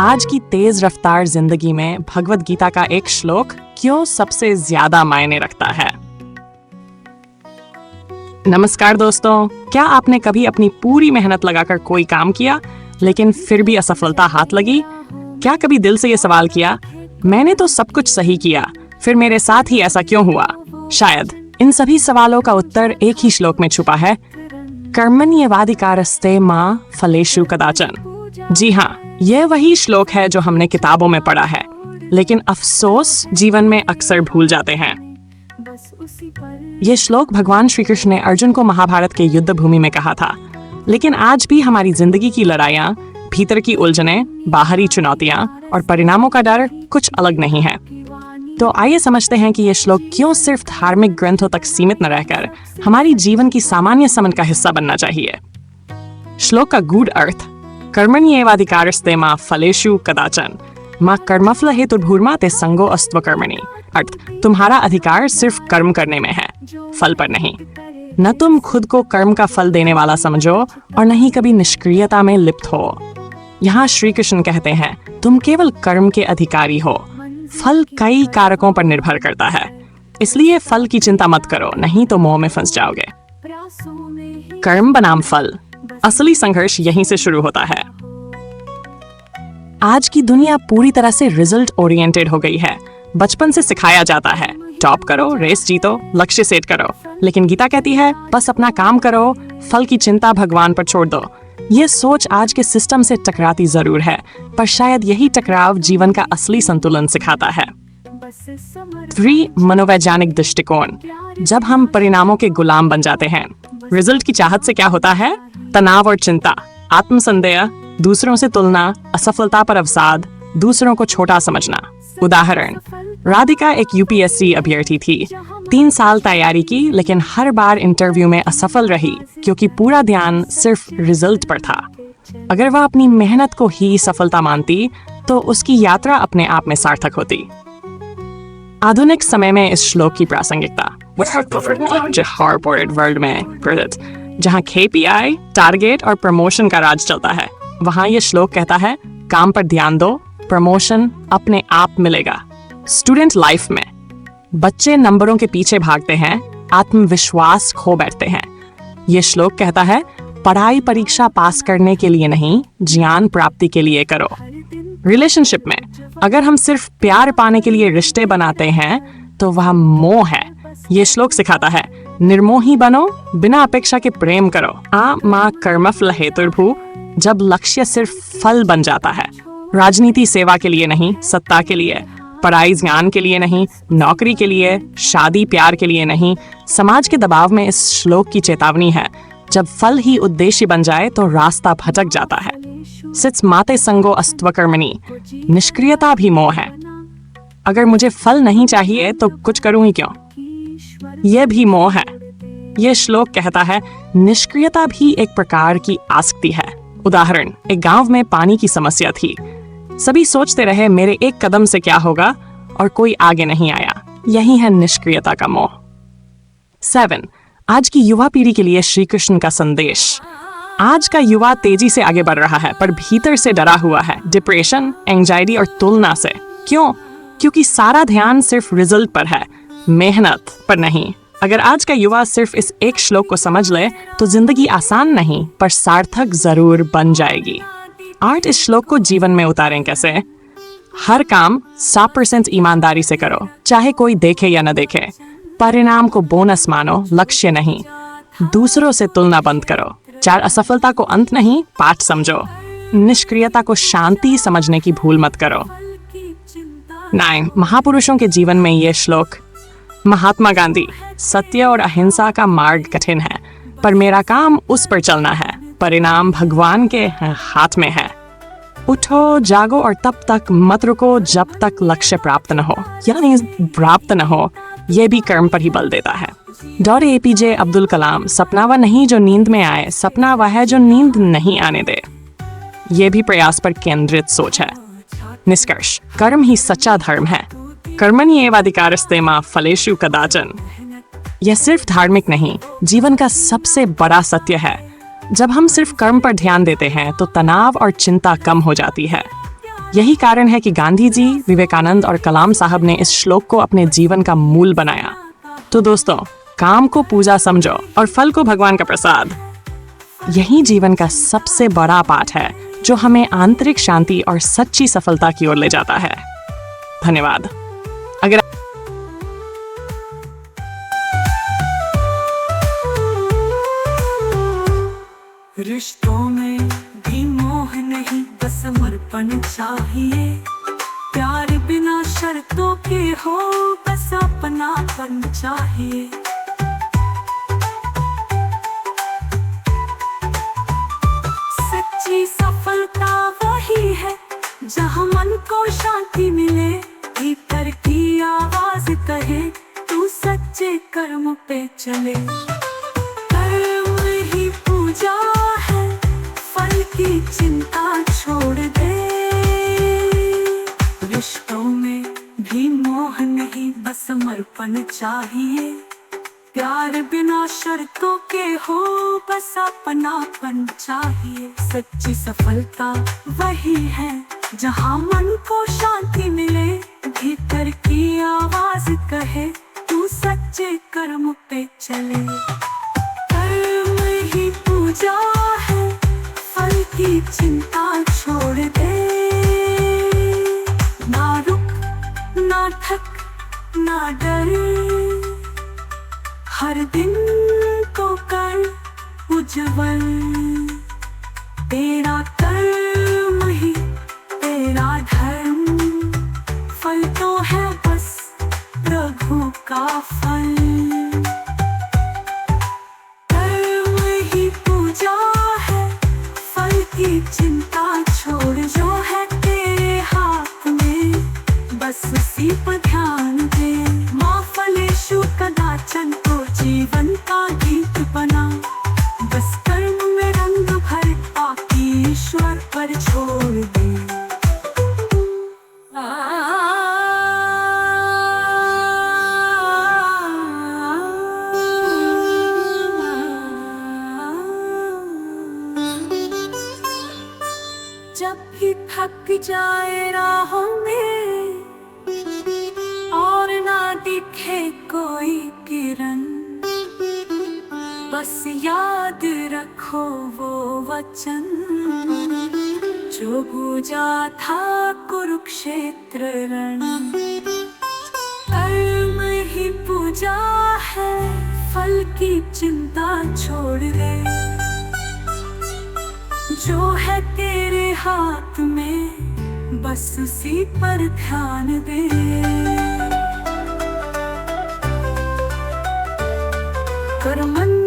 आज की तेज रफ्तार जिंदगी में भगवत गीता का एक श्लोक क्यों सबसे ज्यादा मायने रखता है? नमस्कार दोस्तों, क्या आपने कभी अपनी पूरी मेहनत लगाकर कोई काम किया लेकिन फिर भी असफलता हाथ लगी? क्या कभी दिल से ये सवाल किया, मैंने तो सब कुछ सही किया, फिर मेरे साथ ही ऐसा क्यों हुआ? शायद इन सभी सवालों का उत्तर एक ही श्लोक में छुपा है, कर्मण्येवाधिकारस्ते मा फलेषु कदाचन। जी हाँ, यह वही श्लोक है जो हमने किताबों में पढ़ा है, लेकिन अफसोस जीवन में अक्सर भूल जाते हैं। यह श्लोक भगवान श्री कृष्ण ने अर्जुन को महाभारत के युद्ध भूमि में कहा था, लेकिन आज भी हमारी जिंदगी की लड़ाइयाँ, भीतर की उलझनें, बाहरी चुनौतियाँ और परिणामों का डर कुछ अलग नहीं है। तो आइए समझते हैं कि यह श्लोक क्यों सिर्फ धार्मिक ग्रंथों तक सीमित न रहकर हमारी जीवन की सामान्य समझ का हिस्सा बनना चाहिए। श्लोक का गूढ़ अर्थ, कर्मण्येवाधिकारस्ते मा फलेषु कदाचन, मा कर्मफल हेतुर्भूर्मा ते संगो अस्त्व कर्मणि। अर्थ, तुम्हारा अधिकार सिर्फ कर्म करने में है, फल पर नहीं। न तुम खुद को कर्म का फल देने वाला समझो और न ही कभी निष्क्रियता में लिप्त हो। यहाँ श्री कृष्ण कहते हैं, तुम केवल कर्म के अधिकारी हो, फल कई कारकों पर निर्भर करता है, इसलिए फल की चिंता मत करो, नहीं तो मोह में फंस जाओगे। कर्म बनाम फल, असली संघर्ष यहीं से शुरू होता है। आज की दुनिया पूरी तरह से रिजल्ट ओरिएंटेड हो गई है। बचपन से सिखाया जाता है, टॉप करो, रेस जीतो, लक्ष्य सेट करो, लेकिन गीता कहती है बस अपना काम करो, फल की चिंता भगवान पर छोड़ दो। ये सोच आज के सिस्टम से टकराती जरूर है, पर शायद यही टकराव जीवन का असली संतुलन सिखाता है। 3 मनोवैज्ञानिक दृष्टिकोण, जब हम परिणामों के गुलाम बन जाते हैं। रिजल्ट की चाहत से क्या होता है? तनाव और चिंता, आत्मसंदेह, दूसरों से तुलना, असफलता पर अवसाद, दूसरों को छोटा समझना। उदाहरण, राधिका एक यूपीएससी अभ्यर्थी थी, 3 साल तैयारी की, लेकिन हर बार इंटरव्यू में असफल रही क्योंकि पूरा ध्यान सिर्फ रिजल्ट पर था। अगर वह अपनी मेहनत को ही सफलता मानती तो उसकी यात्रा अपने आप में सार्थक होती। आधुनिक समय में इस श्लोक की प्रासंगिकता वर्ल्ड में प्रचलित, जहाँ KPI, टारगेट और प्रमोशन का राज चलता है, वहाँ ये श्लोक कहता है काम पर ध्यान दो, प्रमोशन अपने आप मिलेगा। स्टूडेंट लाइफ में बच्चे नंबरों के पीछे भागते हैं, आत्मविश्वास खो बैठते हैं। ये श्लोक कहता है पढ़ाई परीक्षा पास करने के लिए नहीं, ज्ञान प्राप्ति के लिए करो। रिलेशनशिप में अगर हम सिर्फ प्यार पाने के लिए रिश्ते बनाते हैं तो वह मोह है। ये श्लोक सिखाता है निर्मोही बनो, बिना अपेक्षा के प्रेम करो। मा कर्मफल हेतुर्भू, जब लक्ष्य सिर्फ फल बन जाता है। राजनीति सेवा के लिए नहीं, सत्ता के लिए। पढ़ाई ज्ञान के लिए नहीं, नौकरी के लिए। शादी प्यार के लिए नहीं। समाज के दबाव में इस श्लोक की चेतावनी है, जब फल ही उद्देश्य बन जाए तो रास्ता भटक जाता है। सिच माते संगो अस्त्व कर्मणि, निष्क्रियता भी मोह है। अगर मुझे फल नहीं चाहिए तो कुछ करूं ही क्यों, यह भी मोह है। यह श्लोक कहता है निष्क्रियता भी एक प्रकार की आसक्ति है। उदाहरण, एक गांव में पानी की समस्या थी, सभी सोचते रहे मेरे एक कदम से क्या होगा, और कोई आगे नहीं आया। यही है निष्क्रियता का मोह। 7 आज की युवा पीढ़ी के लिए श्री कृष्ण का संदेश। आज का युवा तेजी से आगे बढ़ रहा है, पर भीतर से डरा हुआ है, डिप्रेशन, एंजाइटी और तुलना से। क्यों? क्योंकि सारा ध्यान सिर्फ रिजल्ट पर है, मेहनत पर नहीं। अगर आज का युवा सिर्फ इस एक श्लोक को समझ ले तो जिंदगी आसान नहीं पर सार्थक जरूर बन जाएगी। 8 इस श्लोक को जीवन में उतारें कैसे? हर काम 100% ईमानदारी से करो, चाहे कोई देखे या न देखे। परिणाम को बोनस मानो, लक्ष्य नहीं। दूसरों से तुलना बंद करो। 4 असफलता को अंत नहीं, पाठ समझो। निष्क्रियता को शांति समझने की भूल मत करो। 9 महापुरुषों के जीवन में ये श्लोक। महात्मा गांधी, सत्य और अहिंसा का मार्ग कठिन है, पर मेरा काम उस पर चलना है, परिणाम भगवान के हाथ में है। उठो, जागो और तब तक मत रुको जब तक लक्ष्य प्राप्त न हो, यानी प्राप्त न हो। यह भी कर्म पर ही बल देता है। डॉक्टर APJ अब्दुल कलाम, सपना वह नहीं जो नींद में आए, सपना वह है जो नींद नहीं आने दे। यह भी प्रयास पर केंद्रित सोच है। निष्कर्ष, कर्म ही सच्चा धर्म है। कर्मण्येवाधिकारस्ते मा फलेषु कदाचन। यह सिर्फ धार्मिक नहीं, जीवन का सबसे बड़ा सत्य है। जब हम सिर्फ कर्म पर ध्यान देते हैं तो तनाव और चिंता कम हो जाती है। यही कारण है कि गांधी जी, विवेकानंद और कलाम साहब ने इस श्लोक को अपने जीवन का मूल बनाया। तो दोस्तों, काम को पूजा समझो और फल को भगवान का प्रसाद। यही जीवन का सबसे बड़ा पाठ है जो हमें आंतरिक शांति और सच्ची सफलता की ओर ले जाता है। धन्यवाद। अगर रिश्तों में भी मोह नहीं, बस समर्पण चाहिए। प्यार बिना शर्तों के हो, बस अपनापन चाहिए। सच्ची सफलता वही है जहाँ मन को शांति मिले, भीतर की आवाज कहे तू सच्चे कर्म पे चले। कर्म ही पूजा है, फल की चिंता छोड़ दे। रिश्तों में भी मोह नहीं, बस समर्पण चाहिए। प्यार बिना शर्तों के हो, बस अपनापन चाहिए। सच्ची सफलता वही है जहाँ मन को शांति मिले, भीतर की आवाज कहे तू सच्चे कर्म पे चले। कर्म ही पूजा है, फल की चिंता छोड़ दे। ना रुक, ना थक, ना डर, हर दिन को कर उज्जवल। तेरा कर्म ही तेरा धर्म, फल तो है बस प्रभु का फल। कर्म ही पूजा है, फल की चिंता छोड़। जो है तेरे हाथ में, बस उसी पर ध्यान दे। माँ फलेषु कदाचन को जीवन का गीत बना। बस कर्म में रंग भर, बाकी ईश्वर पर छोड़ दे। जब भी थक जाए राहों में और ना दिखे कोई किरण, बस याद रखो वो वचन जो गूंजा था कुरुक्षेत्र रण। कर्म ही पूजा है, फल की चिंता छोड़ दे। जो है तेरे हाथ में, बस उसी पर ध्यान दे। कर मन